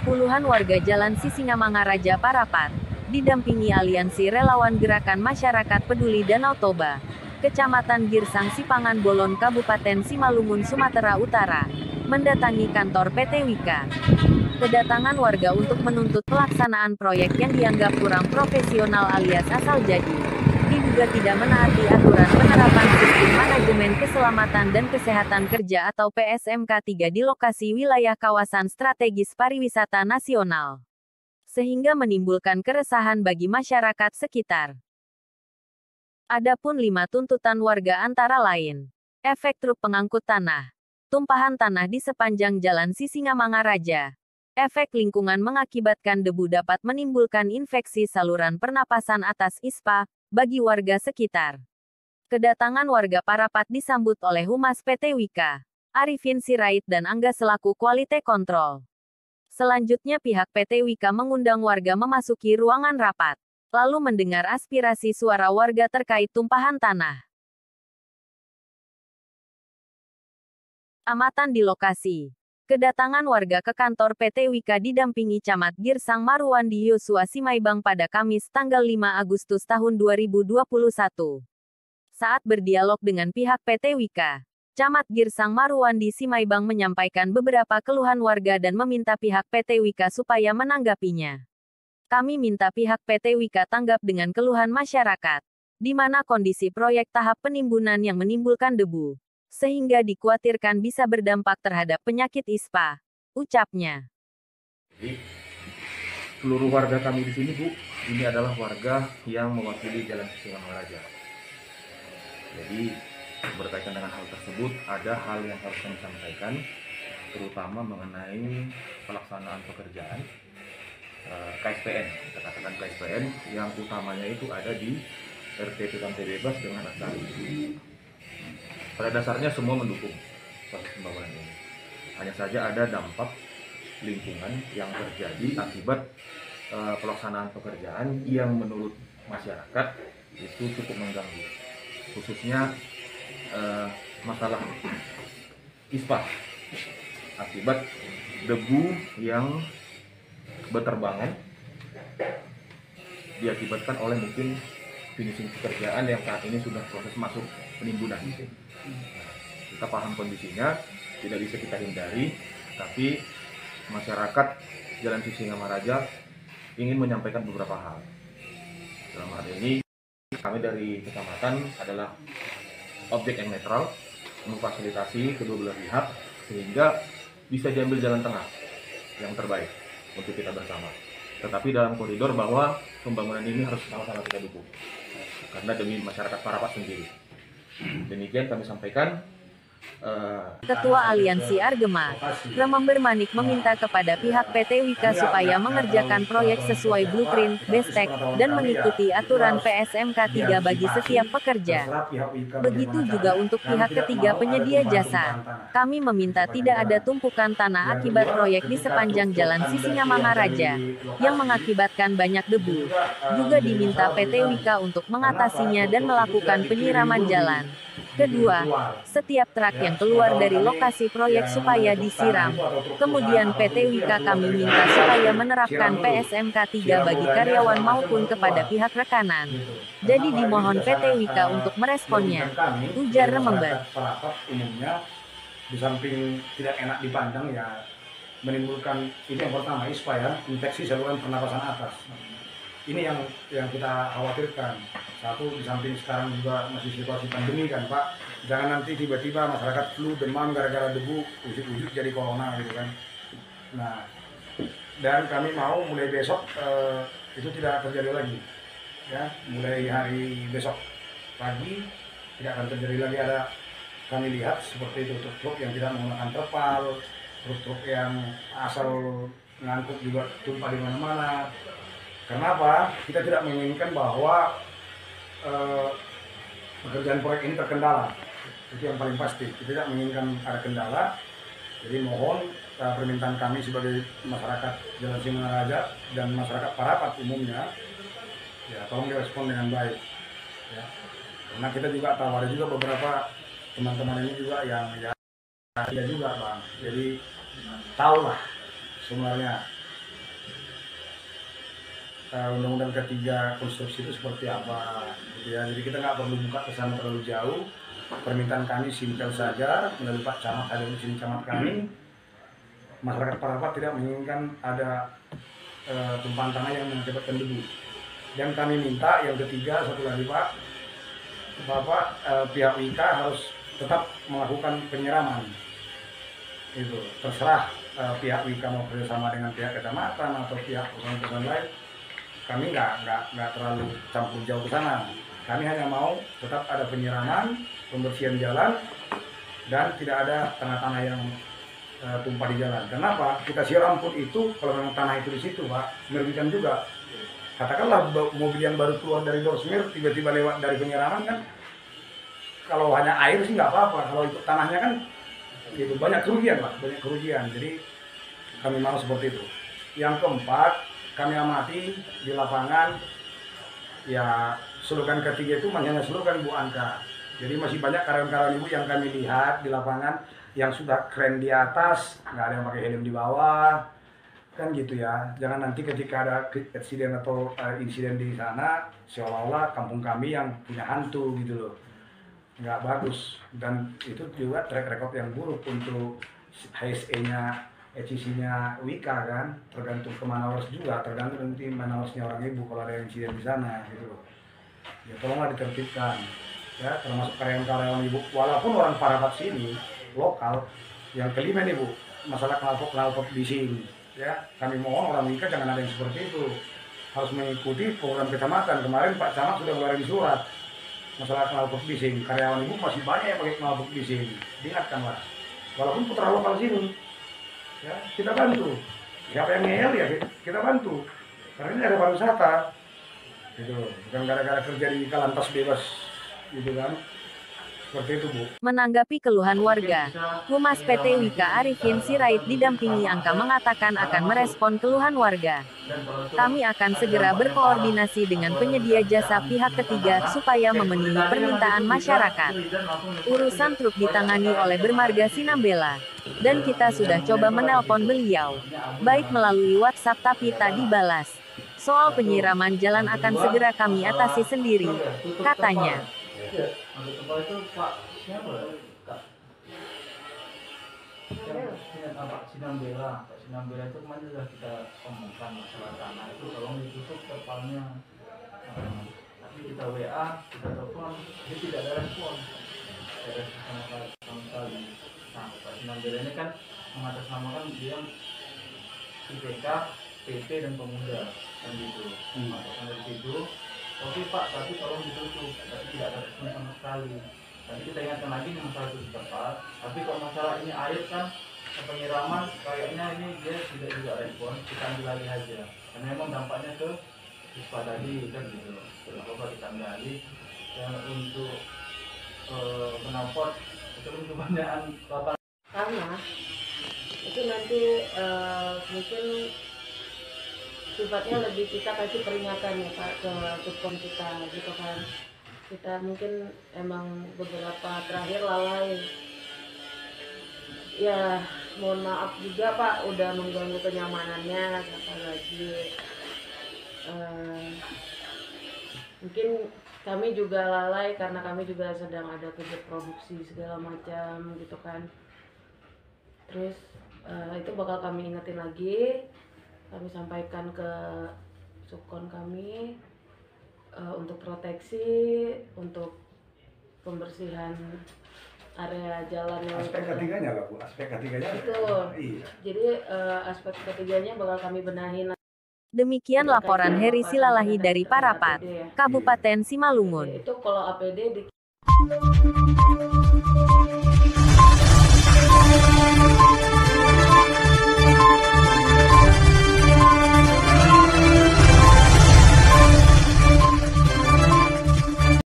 Puluhan warga Jalan Sisingamangaraja Parapat, didampingi Aliansi Relawan Gerakan Masyarakat Peduli Danau Toba, Kecamatan Girsang Sipangan Bolon Kabupaten Simalungun Sumatera Utara, mendatangi kantor PT Wika. Kedatangan warga untuk menuntut pelaksanaan proyek yang dianggap kurang profesional alias asal jadi, diduga tidak menaati aturan penerapan Sistem Manajemen Keselamatan dan Kesehatan Kerja atau PSMK 3 di lokasi wilayah kawasan strategis pariwisata nasional, sehingga menimbulkan keresahan bagi masyarakat sekitar. Adapun 5 tuntutan warga antara lain, efek truk pengangkut tanah, tumpahan tanah di sepanjang Jalan Sisingamangaraja, efek lingkungan mengakibatkan debu dapat menimbulkan infeksi saluran pernapasan atas ISPA bagi warga sekitar. Kedatangan warga Parapat disambut oleh Humas PT Wika, Arifin Sirait dan Angga selaku Quality Control. Selanjutnya pihak PT Wika mengundang warga memasuki ruangan rapat, lalu mendengar aspirasi suara warga terkait tumpahan tanah. Amatan di lokasi. Kedatangan warga ke kantor PT Wika didampingi Camat Girsang Maruwandi Yosua Simaibang pada Kamis tanggal 5 Agustus tahun 2021. Saat berdialog dengan pihak PT Wika, Camat Girsang Maruwandi Simaibang menyampaikan beberapa keluhan warga dan meminta pihak PT Wika supaya menanggapinya. Kami minta pihak PT Wika tanggap dengan keluhan masyarakat, di mana kondisi proyek tahap penimbunan yang menimbulkan debu, sehingga dikhawatirkan bisa berdampak terhadap penyakit ISPA, ucapnya. Jadi, seluruh warga kami di sini, Bu, ini adalah warga yang mewakili Jalan Sisingamangaraja. Jadi, berkaitan dengan hal tersebut, ada hal yang harus kami sampaikan, terutama mengenai pelaksanaan pekerjaan KSPN, kita katakan KSPN, yang utamanya itu ada di RT Pantai Bebas dengan Asari. Pada dasarnya semua mendukung proses pembangunan ini. Hanya saja ada dampak lingkungan yang terjadi akibat pelaksanaan pekerjaan yang menurut masyarakat itu cukup mengganggu. Khususnya masalah ISPA akibat debu yang berterbangan diakibatkan oleh mungkin finishing pekerjaan yang saat ini sudah proses masuk penimbunan. Kita paham kondisinya, tidak bisa kita hindari, tapi masyarakat Jalan Sisingamangaraja ingin menyampaikan beberapa hal. Dalam hal ini, kami dari kecamatan adalah objek yang netral, memfasilitasi kedua belah pihak, sehingga bisa diambil jalan tengah yang terbaik untuk kita bersama. Tetapi dalam koridor bahwa pembangunan ini harus sama-sama kita dukung, karena demi masyarakat Parapat sendiri. Demikian kami sampaikan. Ketua Aliansi Argema, Remember Manik meminta kepada pihak PT Wika supaya mengerjakan proyek sesuai blueprint, bestek, dan mengikuti aturan PSMK 3 bagi setiap pekerja. Begitu juga untuk pihak ketiga penyedia jasa. Kami meminta tidak ada tumpukan tanah akibat proyek di sepanjang Jalan Sisingamangaraja, yang mengakibatkan banyak debu. Juga diminta PT Wika untuk mengatasinya dan melakukan penyiraman jalan. Kedua, setiap truk yang keluar dari lokasi proyek supaya disiram. Kemudian PT Wika kami minta supaya menerapkan PSMK 3 bagi karyawan maupun kepada pihak rekanan. Jadi dimohon PT Wika untuk meresponnya, ujar Remember. Umumnya di samping tidak enak dipandang ya menimbulkan itu yang pertama ISPA ya, infeksi saluran pernapasan atas. Ini yang kita khawatirkan. Satu, di samping sekarang juga masih situasi pandemi kan Pak, jangan nanti tiba-tiba masyarakat flu, demam gara-gara debu, ujuk-ujuk jadi corona gitu kan. Nah, dan kami mau mulai besok itu tidak terjadi lagi. Ya, mulai hari besok pagi tidak akan terjadi lagi ada kami lihat seperti itu truk-truk yang tidak menggunakan terpal, truk-truk yang asal ngangkut juga tumpah di mana-mana. Kenapa? Kita tidak menginginkan bahwa pekerjaan proyek ini terkendala. Itu yang paling pasti. Kita tidak menginginkan ada kendala. Jadi mohon permintaan kami sebagai masyarakat Jalan Sisingamangaraja dan masyarakat Parapat umumnya, ya tolong direspon dengan baik. Ya. Karena kita juga tahu ada juga beberapa teman-teman ini juga yang ya juga Bang. Jadi tahulah sebenarnya undang-undang ketiga konstruksi itu seperti apa gitu ya. Jadi kita nggak perlu buka ke sana terlalu jauh. Permintaan kami simpel saja, melalui Pak Camat ada di sini camat kami. Masyarakat Parapat tidak menginginkan ada tumpahan tanah yang mengakibatkan debu. Dan kami minta yang ketiga, satu lagi Pak, Bapak pihak WIKA harus tetap melakukan penyiraman. Itu terserah pihak WIKA mau bersama dengan pihak kecamatan atau pihak perusahaan-perusahaan lain. Kami nggak terlalu campur jauh ke sana. Kami hanya mau tetap ada penyiraman, pembersihan jalan, dan tidak ada tanah-tanah yang tumpah di jalan. Kenapa? Kita siram pun itu, kalau memang tanah itu di situ, Pak, merugikan juga. Katakanlah mobil yang baru keluar dari Dorsmir, tiba-tiba lewat dari penyiraman kan, kalau hanya air sih nggak apa-apa. Kalau itu tanahnya kan, itu banyak kerugian, Pak, banyak kerugian. Jadi kami mau seperti itu. Yang keempat, kami amati di lapangan, ya slogan ketiga itu hanya slogan Bu Anka. Jadi masih banyak karyawan-karyawan ibu yang kami lihat di lapangan yang sudah keren di atas, nggak ada yang pakai helm di bawah, kan gitu ya. Jangan nanti ketika ada insiden atau insiden di sana, seolah-olah kampung kami yang punya hantu gitu loh. Nggak bagus, dan itu juga track record yang buruk untuk HSE-nya, ECC-nya WIKA kan, tergantung ke Manawas juga, tergantung nanti Manawasnya orang ibu kalau ada insiden di sana gitu loh. Ya tolonglah ditertibkan, ya termasuk karyawan-karyawan ibu, walaupun orang Parapat sini lokal. Yang kelima nih Bu, masalah knalpot bising, ya kami mohon orang WIKA jangan ada yang seperti itu, harus mengikuti program kecamatan. Kemarin Pak Camat sudah ngeluarin surat masalah knalpot bising, karyawan ibu masih banyak yang pakai knalpot bising, diingatkanlah. Walaupun putra lokal sini, ya kita bantu. Siapa yang ngeyel ya kita bantu, karena ini ada pariwisata, gitu. Bukan gara-gara kerja di lantas bebas, gitu kan. Seperti itu Bu. Menanggapi keluhan warga, Humas PT WIKA Arifin Sirait didampingi Angka mengatakan akan merespon keluhan warga. Kami akan segera berkoordinasi dengan penyedia jasa pihak ketiga supaya memenuhi permintaan masyarakat. Urusan truk ditangani oleh Bermarga Sinambela. Dan kita sudah coba menelpon beliau, baik melalui WhatsApp tapi tak dibalas. Soal penyiraman jalan akan segera kami atasi sendiri, katanya. Untuk tempat itu Pak siapa? Kak Pak Sinambela. Pak Sinambela itu kemarin sudah kita omongkan masalah tanah itu tolong ditutup terpalnya. Tapi kita WA, kita telepon, dia tidak ada respon. Tidak ada sama sekali. Nah, Pak Sinambela ini kan mengatasnamakan dia IPK, PP dan pemuda kan gitu. Masukkan dari situ. Oke Pak, tapi tolong ditutup, tapi tidak ada respon sama sekali. Nanti kita ingatkan lagi di masalah itu tepat. Tapi kalau masalah ini air kan, penyiraman, kayaknya ini dia tidak juga respon, kita ambil lagi aja. Karena memang dampaknya ke siswa tadi kan gitu. Coba kita ambil lagi. Dan untuk penopot, itu kan kebanyakan bapak. Karena itu nanti mungkin sifatnya lebih kita kasih peringatan ya Pak ke subkom kita gitu kan. Kita mungkin emang beberapa terakhir lalai. Ya mohon maaf juga Pak udah mengganggu kenyamanannya apalagi mungkin kami juga lalai karena kami juga sedang ada kerja produksi segala macam gitu kan. Terus itu bakal kami ingetin lagi. Kami sampaikan ke subkon kami untuk proteksi, untuk pembersihan area jalan yang Aspek ketiganya lah Bu, aspek ketiganya. itu. Iya. Jadi aspek ketiganya bakal kami benahin. Demikian laporan Heri Silalahi dari Parapat, Kabupaten Simalungun. Itu kalau APD di